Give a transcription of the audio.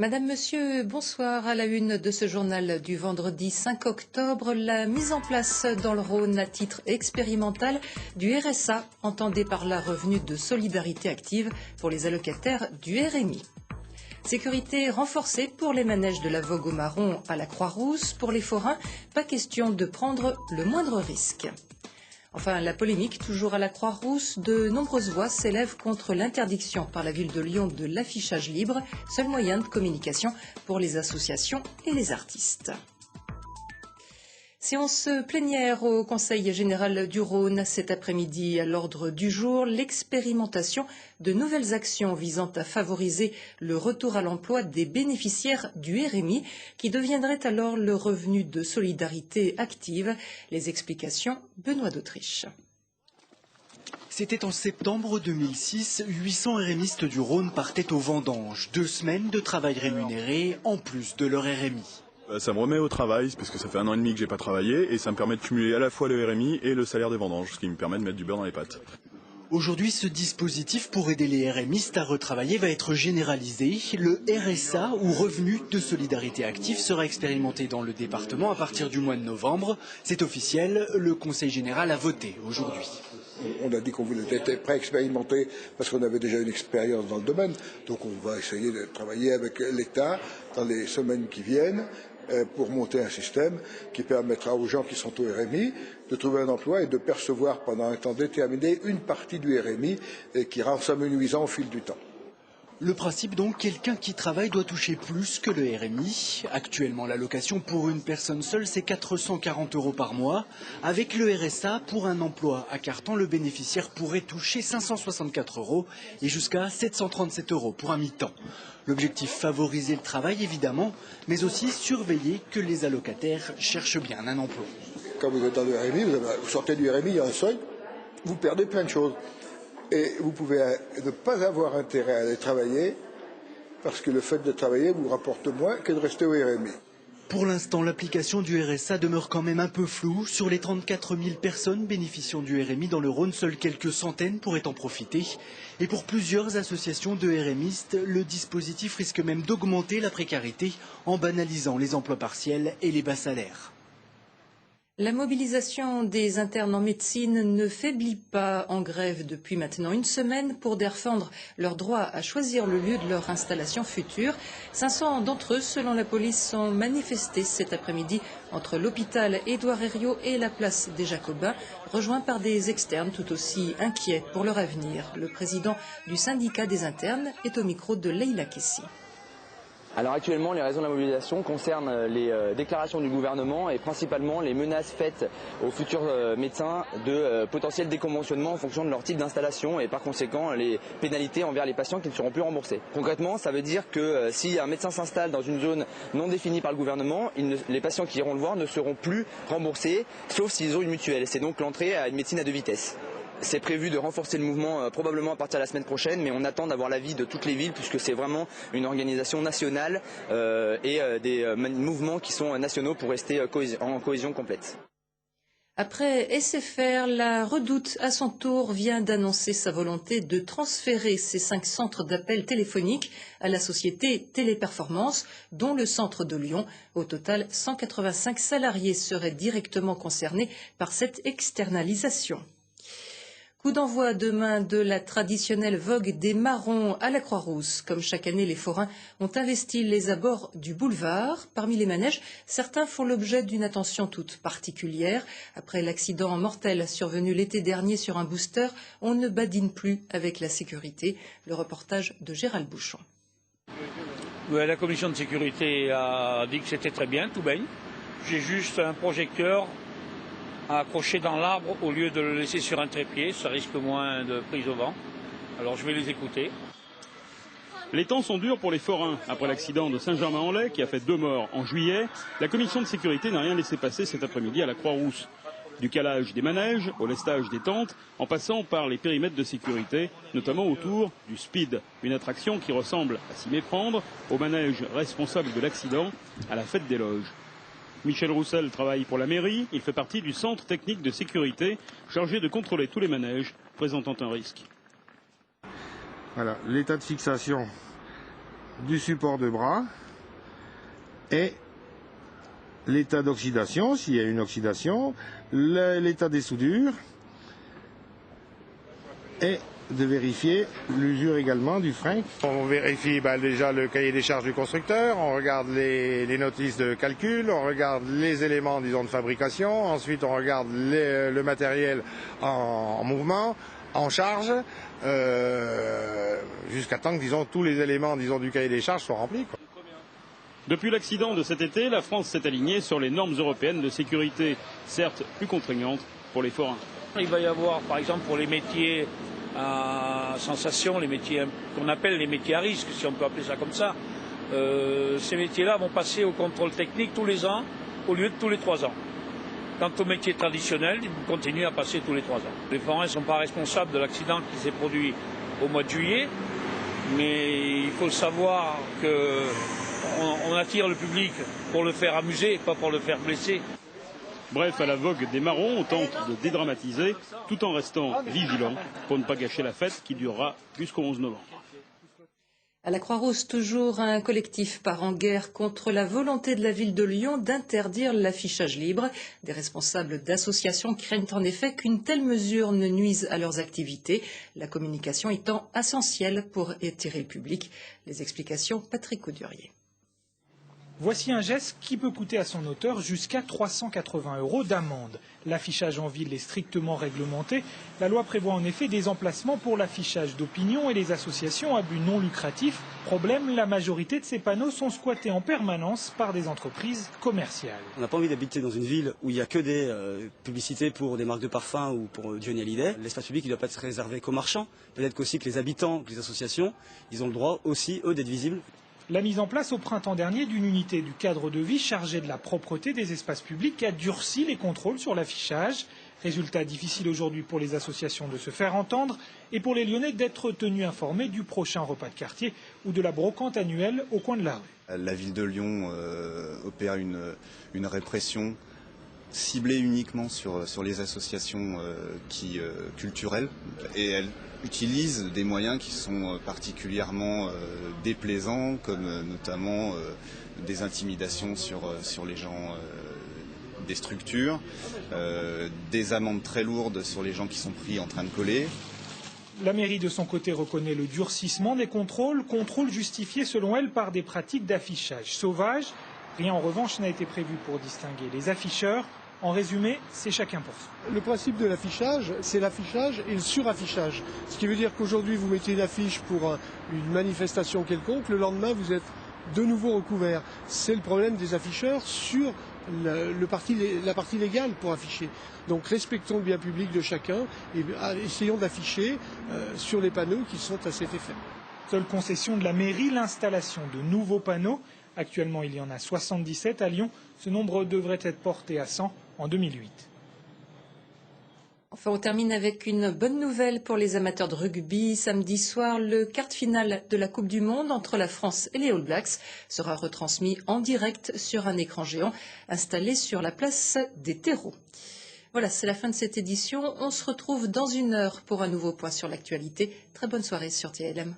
Madame, Monsieur, bonsoir. À la une de ce journal du vendredi 5 octobre, la mise en place dans le Rhône à titre expérimental du RSA, entendé par la revenu de solidarité active pour les allocataires du RMI. Sécurité renforcée pour les manèges de la Vogue au Marron à la Croix-Rousse. Pour les forains, pas question de prendre le moindre risque. Enfin, la polémique, toujours à la Croix-Rousse, de nombreuses voix s'élèvent contre l'interdiction par la ville de Lyon de l'affichage libre, seul moyen de communication pour les associations et les artistes. Séance plénière au Conseil général du Rhône cet après-midi. À l'ordre du jour, l'expérimentation de nouvelles actions visant à favoriser le retour à l'emploi des bénéficiaires du RMI, qui deviendrait alors le revenu de solidarité active. Les explications, Benoît d'Autriche. C'était en septembre 2006, 800 RMistes du Rhône partaient aux vendanges. 2 semaines de travail rémunéré en plus de leur RMI. Ça me remet au travail, parce que ça fait 1 an et demi que j'ai pas travaillé, et ça me permet de cumuler à la fois le RMI et le salaire des vendanges, ce qui me permet de mettre du beurre dans les pâtes. Aujourd'hui, ce dispositif pour aider les RMistes à retravailler va être généralisé. Le RSA, ou revenu de solidarité active, sera expérimenté dans le département à partir du mois de novembre. C'est officiel, le Conseil général a voté aujourd'hui. On a dit qu'on voulait être pré-expérimenté parce qu'on avait déjà une expérience dans le domaine. Donc on va essayer de travailler avec l'État dans les semaines qui viennent pour monter un système qui permettra aux gens qui sont au RMI de trouver un emploi et de percevoir pendant un temps déterminé une partie du RMI et qui rend s'amenuisant au fil du temps. Le principe donc, quelqu'un qui travaille doit toucher plus que le RMI. Actuellement, l'allocation pour une personne seule, c'est 440 € par mois. Avec le RSA, pour un emploi à carton, le bénéficiaire pourrait toucher 564 € et jusqu'à 737 € pour un mi-temps. L'objectif, favoriser le travail évidemment, mais aussi surveiller que les allocataires cherchent bien un emploi. Quand vous êtes dans le RMI, vous sortez du RMI, il y a un seuil, vous perdez plein de choses. Et vous pouvez ne pas avoir intérêt à aller travailler parce que le fait de travailler vous rapporte moins que de rester au RMI. Pour l'instant, l'application du RSA demeure quand même un peu floue. Sur les 34 000 personnes bénéficiant du RMI dans le Rhône, seules quelques centaines pourraient en profiter. Et pour plusieurs associations de RMistes, le dispositif risque même d'augmenter la précarité en banalisant les emplois partiels et les bas salaires. La mobilisation des internes en médecine ne faiblit pas, en grève depuis maintenant une semaine pour défendre leur droit à choisir le lieu de leur installation future. 500 d'entre eux, selon la police, ont manifesté cet après-midi entre l'hôpital Édouard Herriot et la place des Jacobins, rejoints par des externes tout aussi inquiets pour leur avenir. Le président du syndicat des internes est au micro de Leïla Kessi. Alors actuellement, les raisons de la mobilisation concernent les déclarations du gouvernement et principalement les menaces faites aux futurs médecins de potentiel déconventionnement en fonction de leur type d'installation et par conséquent les pénalités envers les patients qui ne seront plus remboursés. Concrètement, ça veut dire que si un médecin s'installe dans une zone non définie par le gouvernement, les patients qui iront le voir ne seront plus remboursés, sauf s'ils ont une mutuelle. C'est donc l'entrée à une médecine à 2 vitesses. C'est prévu de renforcer le mouvement probablement à partir de la semaine prochaine, mais on attend d'avoir l'avis de toutes les villes puisque c'est vraiment une organisation nationale et des mouvements qui sont nationaux pour rester en cohésion complète. Après SFR, la Redoute, à son tour, vient d'annoncer sa volonté de transférer ses 5 centres d'appel téléphoniques à la société Téléperformance, dont le centre de Lyon. Au total, 185 salariés seraient directement concernés par cette externalisation. Coup d'envoi demain de la traditionnelle vogue des marrons à la Croix-Rousse. Comme chaque année, les forains ont investi les abords du boulevard. Parmi les manèges, certains font l'objet d'une attention toute particulière. Après l'accident mortel survenu l'été dernier sur un booster, on ne badine plus avec la sécurité. Le reportage de Gérald Bouchon. Ouais, la commission de sécurité a dit que c'était très bien, tout baigne. J'ai juste un projecteur à accrocher dans l'arbre au lieu de le laisser sur un trépied, ça risque moins de prise au vent. Alors je vais les écouter. Les temps sont durs pour les forains. Après l'accident de Saint-Germain-en-Laye qui a fait 2 morts en juillet, la commission de sécurité n'a rien laissé passer cet après-midi à la Croix-Rousse. Du calage des manèges au lestage des tentes, en passant par les périmètres de sécurité, notamment autour du Speed, une attraction qui ressemble, à s'y méprendre, au manège responsable de l'accident, à la fête des loges. Michel Roussel travaille pour la mairie. Il fait partie du centre technique de sécurité chargé de contrôler tous les manèges présentant un risque. Voilà, l'état de fixation du support de bras et l'état d'oxydation, s'il y a une oxydation, l'état des soudures et de vérifier l'usure également du frein. On vérifie déjà le cahier des charges du constructeur, on regarde les notices de calcul, on regarde les éléments disons, de fabrication, ensuite on regarde le matériel en mouvement, en charge, jusqu'à temps que disons, tous les éléments disons, du cahier des charges soient remplis. Depuis l'accident de cet été, la France s'est alignée sur les normes européennes de sécurité, certes plus contraignantes pour les forains. Il va y avoir, par exemple, pour les métiers à sensation, les métiers qu'on appelle les métiers à risque, si on peut appeler ça comme ça, ces métiers-là vont passer au contrôle technique tous les ans, au lieu de tous les 3 ans. Quant aux métiers traditionnels, ils continuent à passer tous les 3 ans. Les forains ne sont pas responsables de l'accident qui s'est produit au mois de juillet, mais il faut savoir qu'on attire le public pour le faire amuser, pas pour le faire blesser. Bref, à la vogue des marrons, on tente de dédramatiser tout en restant vigilant pour ne pas gâcher la fête qui durera jusqu'au 11 novembre. À la Croix-Rousse, toujours un collectif part en guerre contre la volonté de la ville de Lyon d'interdire l'affichage libre. Des responsables d'associations craignent en effet qu'une telle mesure ne nuise à leurs activités, la communication étant essentielle pour étirer le public. Les explications, Patrick Coudurier. Voici un geste qui peut coûter à son auteur jusqu'à 380 € d'amende. L'affichage en ville est strictement réglementé. La loi prévoit en effet des emplacements pour l'affichage d'opinion et les associations à but non lucratif. Problème, la majorité de ces panneaux sont squattés en permanence par des entreprises commerciales. On n'a pas envie d'habiter dans une ville où il n'y a que des publicités pour des marques de parfum ou pour Johnny Hallyday. L'espace public ne doit pas être réservé qu'aux marchands. Peut-être qu'aussi que les habitants, que les associations, ils ont le droit aussi, eux, d'être visibles. La mise en place au printemps dernier d'une unité du cadre de vie chargée de la propreté des espaces publics a durci les contrôles sur l'affichage. Résultat difficile aujourd'hui pour les associations de se faire entendre et pour les Lyonnais d'être tenus informés du prochain repas de quartier ou de la brocante annuelle au coin de la rue. La ville de Lyon opère une répression ciblée uniquement sur les associations culturelles et elle utilise des moyens qui sont particulièrement déplaisants, comme notamment des intimidations sur les gens des structures, des amendes très lourdes sur les gens qui sont pris en train de coller. La mairie de son côté reconnaît le durcissement des contrôles justifiés selon elle par des pratiques d'affichage sauvage. Rien en revanche n'a été prévu pour distinguer les afficheurs. En résumé, c'est chacun pour soi. Le principe de l'affichage, c'est l'affichage et le suraffichage. Ce qui veut dire qu'aujourd'hui, vous mettez une affiche pour une manifestation quelconque, le lendemain, vous êtes de nouveau recouvert. C'est le problème des afficheurs sur la partie légale pour afficher. Donc respectons le bien public de chacun et essayons d'afficher sur les panneaux qui sont à cet effet. Seule concession de la mairie, l'installation de nouveaux panneaux. Actuellement, il y en a 77 à Lyon. Ce nombre devrait être porté à 100 en 2008. Enfin, on termine avec une bonne nouvelle pour les amateurs de rugby. Samedi soir, le quart de finale de la Coupe du Monde entre la France et les All Blacks sera retransmis en direct sur un écran géant installé sur la place des terreaux. Voilà, c'est la fin de cette édition. On se retrouve dans 1 heure pour un nouveau point sur l'actualité. Très bonne soirée sur TLM.